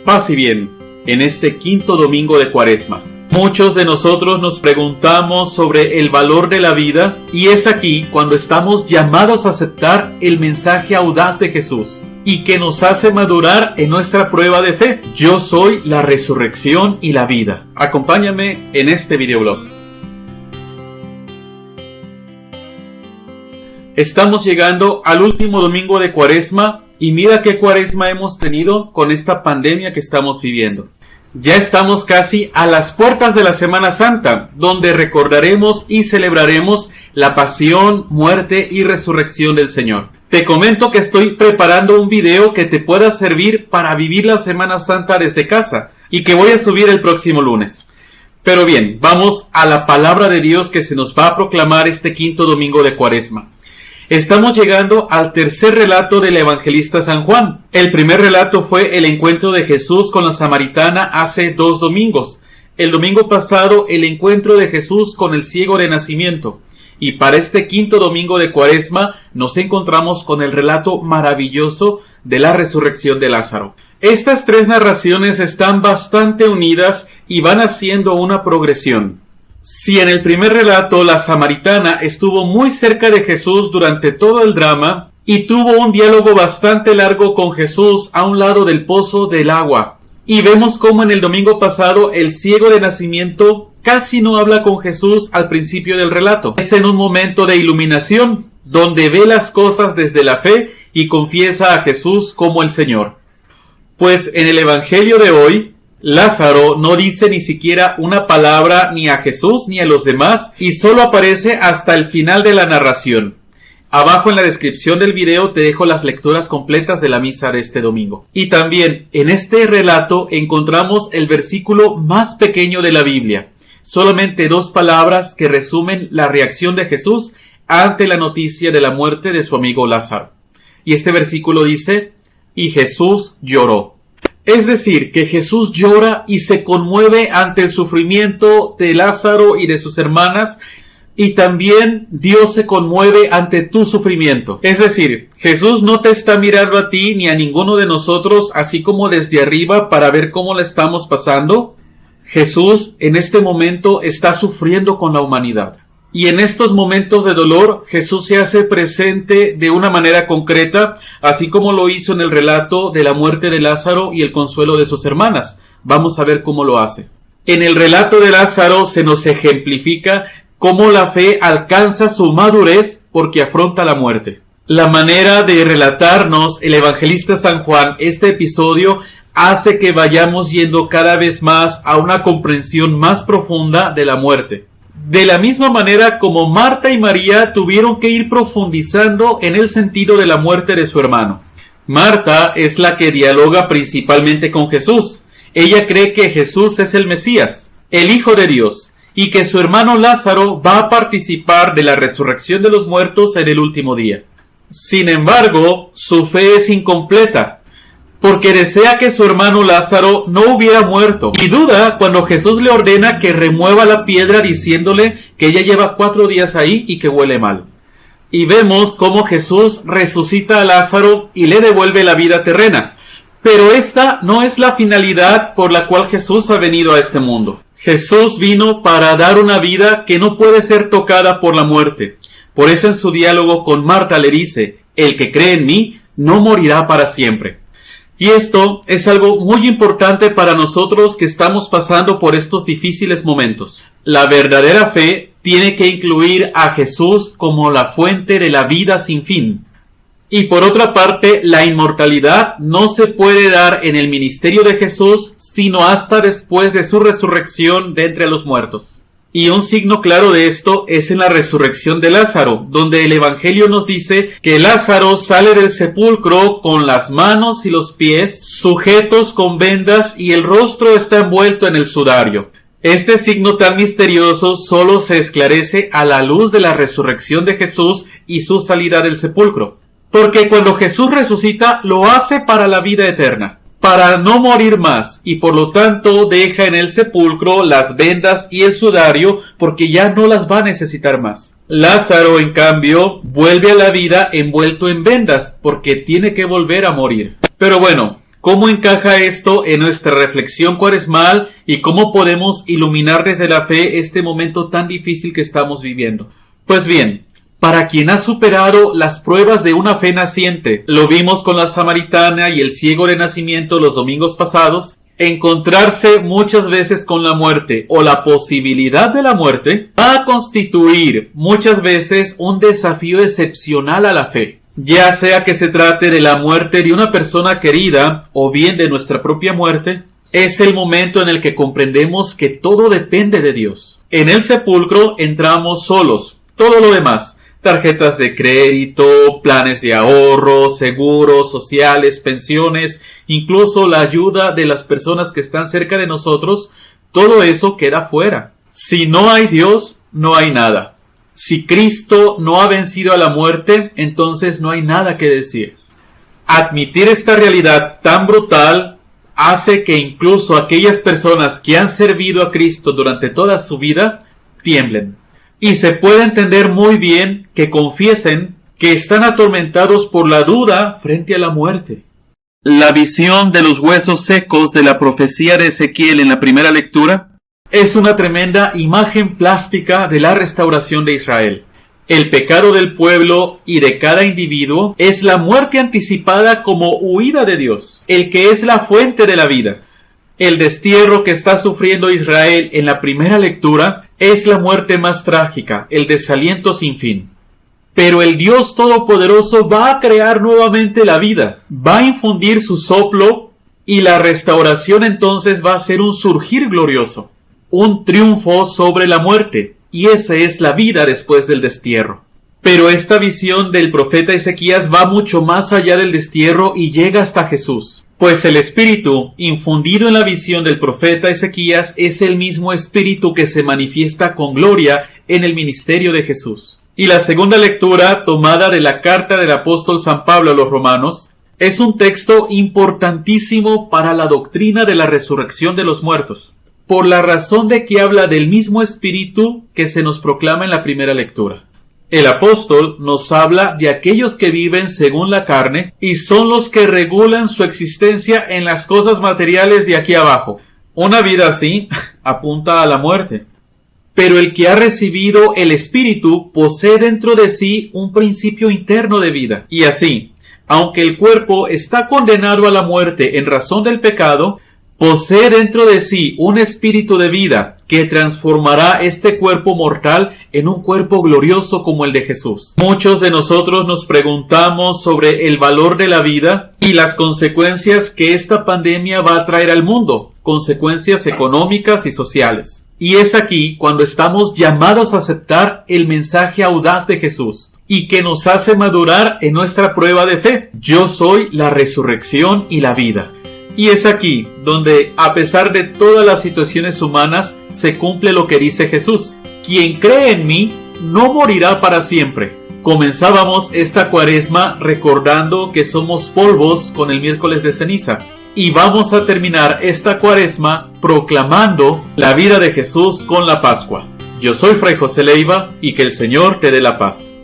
Paz y bien, en este quinto domingo de Cuaresma. Muchos de nosotros nos preguntamos sobre el valor de la vida y es aquí cuando estamos llamados a aceptar el mensaje audaz de Jesús y que nos hace madurar en nuestra prueba de fe. Yo soy la resurrección y la vida. Acompáñame en este videoblog. Estamos llegando al último domingo de Cuaresma y mira qué Cuaresma hemos tenido con esta pandemia que estamos viviendo. Ya estamos casi a las puertas de la Semana Santa, donde recordaremos y celebraremos la pasión, muerte y resurrección del Señor. Te comento que estoy preparando un video que te pueda servir para vivir la Semana Santa desde casa y que voy a subir el próximo lunes. Pero bien, vamos a la palabra de Dios que se nos va a proclamar este quinto domingo de Cuaresma. Estamos llegando al tercer relato del evangelista San Juan. El primer relato fue el encuentro de Jesús con la samaritana hace 2 domingos. El domingo pasado, el encuentro de Jesús con el ciego de nacimiento. Y para este quinto domingo de Cuaresma, nos encontramos con el relato maravilloso de la resurrección de Lázaro. Estas 3 narraciones están bastante unidas y van haciendo una progresión. Si en el primer relato la samaritana estuvo muy cerca de Jesús durante todo el drama y tuvo un diálogo bastante largo con Jesús a un lado del pozo del agua, y vemos cómo en el domingo pasado el ciego de nacimiento casi no habla con Jesús al principio del relato. Es en un momento de iluminación donde ve las cosas desde la fe y confiesa a Jesús como el Señor. Pues en el evangelio de hoy, Lázaro no dice ni siquiera una palabra ni a Jesús ni a los demás y solo aparece hasta el final de la narración. Abajo en la descripción del video te dejo las lecturas completas de la misa de este domingo. Y también en este relato encontramos el versículo más pequeño de la Biblia. Solamente 2 palabras que resumen la reacción de Jesús ante la noticia de la muerte de su amigo Lázaro. Y este versículo dice: y Jesús lloró. Es decir, que Jesús llora y se conmueve ante el sufrimiento de Lázaro y de sus hermanas, y también Dios se conmueve ante tu sufrimiento. Es decir, Jesús no te está mirando a ti ni a ninguno de nosotros así como desde arriba para ver cómo la estamos pasando. Jesús en este momento está sufriendo con la humanidad. Y en estos momentos de dolor, Jesús se hace presente de una manera concreta, así como lo hizo en el relato de la muerte de Lázaro y el consuelo de sus hermanas. Vamos a ver cómo lo hace. En el relato de Lázaro se nos ejemplifica cómo la fe alcanza su madurez porque afronta la muerte. La manera de relatarnos el evangelista San Juan este episodio hace que vayamos yendo cada vez más a una comprensión más profunda de la muerte. De la misma manera como Marta y María tuvieron que ir profundizando en el sentido de la muerte de su hermano. Marta es la que dialoga principalmente con Jesús. Ella cree que Jesús es el Mesías, el Hijo de Dios, y que su hermano Lázaro va a participar de la resurrección de los muertos en el último día. Sin embargo, su fe es incompleta, porque desea que su hermano Lázaro no hubiera muerto, y duda cuando Jesús le ordena que remueva la piedra diciéndole que ella lleva 4 días ahí y que huele mal. Y vemos cómo Jesús resucita a Lázaro y le devuelve la vida terrena. Pero esta no es la finalidad por la cual Jesús ha venido a este mundo. Jesús vino para dar una vida que no puede ser tocada por la muerte. Por eso en su diálogo con Marta le dice: el que cree en mí no morirá para siempre. Y esto es algo muy importante para nosotros que estamos pasando por estos difíciles momentos. La verdadera fe tiene que incluir a Jesús como la fuente de la vida sin fin. Y por otra parte, la inmortalidad no se puede dar en el ministerio de Jesús sino hasta después de su resurrección de entre los muertos. Y un signo claro de esto es en la resurrección de Lázaro, donde el Evangelio nos dice que Lázaro sale del sepulcro con las manos y los pies sujetos con vendas y el rostro está envuelto en el sudario. Este signo tan misterioso solo se esclarece a la luz de la resurrección de Jesús y su salida del sepulcro. Porque cuando Jesús resucita, lo hace para la vida eterna, para no morir más, y por lo tanto deja en el sepulcro las vendas y el sudario, porque ya no las va a necesitar más. Lázaro, en cambio, vuelve a la vida envuelto en vendas, porque tiene que volver a morir. Pero bueno, ¿Cómo encaja esto en nuestra reflexión cuaresmal y cómo podemos iluminar desde la fe este momento tan difícil que estamos viviendo? Pues bien, para quien ha superado las pruebas de una fe naciente, lo vimos con la samaritana y el ciego de nacimiento los domingos pasados, encontrarse muchas veces con la muerte o la posibilidad de la muerte va a constituir muchas veces un desafío excepcional a la fe. Ya sea que se trate de la muerte de una persona querida o bien de nuestra propia muerte, es el momento en el que comprendemos que todo depende de Dios. En el sepulcro entramos solos, todo lo demás, tarjetas de crédito, planes de ahorro, seguros sociales, pensiones, incluso la ayuda de las personas que están cerca de nosotros, todo eso queda fuera. Si no hay Dios, no hay nada. Si Cristo no ha vencido a la muerte, entonces no hay nada que decir. Admitir esta realidad tan brutal hace que incluso aquellas personas que han servido a Cristo durante toda su vida tiemblen. Y se puede entender muy bien que confiesen que están atormentados por la duda frente a la muerte. La visión de los huesos secos de la profecía de Ezequiel en la primera lectura es una tremenda imagen plástica de la restauración de Israel. El pecado del pueblo y de cada individuo es la muerte anticipada como huida de Dios, el que es la fuente de la vida. El destierro que está sufriendo Israel en la primera lectura es la muerte más trágica, el desaliento sin fin. Pero el Dios Todopoderoso va a crear nuevamente la vida, va a infundir su soplo y la restauración entonces va a ser un surgir glorioso. Un triunfo sobre la muerte, y esa es la vida después del destierro. Pero esta visión del profeta Ezequías va mucho más allá del destierro y llega hasta Jesús, pues el espíritu infundido en la visión del profeta Ezequías es el mismo espíritu que se manifiesta con gloria en el ministerio de Jesús. Y la segunda lectura, tomada de la carta del apóstol San Pablo a los romanos, es un texto importantísimo para la doctrina de la resurrección de los muertos, por la razón de que habla del mismo espíritu que se nos proclama en la primera lectura. El apóstol nos habla de aquellos que viven según la carne y son los que regulan su existencia en las cosas materiales de aquí abajo. Una vida así apunta a la muerte. Pero el que ha recibido el espíritu posee dentro de sí un principio interno de vida. Y así, aunque el cuerpo está condenado a la muerte en razón del pecado, posee dentro de sí un espíritu de vida que transformará este cuerpo mortal en un cuerpo glorioso como el de Jesús. Muchos de nosotros nos preguntamos sobre el valor de la vida y las consecuencias que esta pandemia va a traer al mundo, consecuencias económicas y sociales. Y es aquí cuando estamos llamados a aceptar el mensaje audaz de Jesús y que nos hace madurar en nuestra prueba de fe. Yo soy la resurrección y la vida. Y es aquí donde, a pesar de todas las situaciones humanas, se cumple lo que dice Jesús: quien cree en mí no morirá para siempre. Comenzábamos esta cuaresma recordando que somos polvos con el miércoles de ceniza. Y vamos a terminar esta cuaresma proclamando la vida de Jesús con la Pascua. Yo soy Fray José Leiva y que el Señor te dé la paz.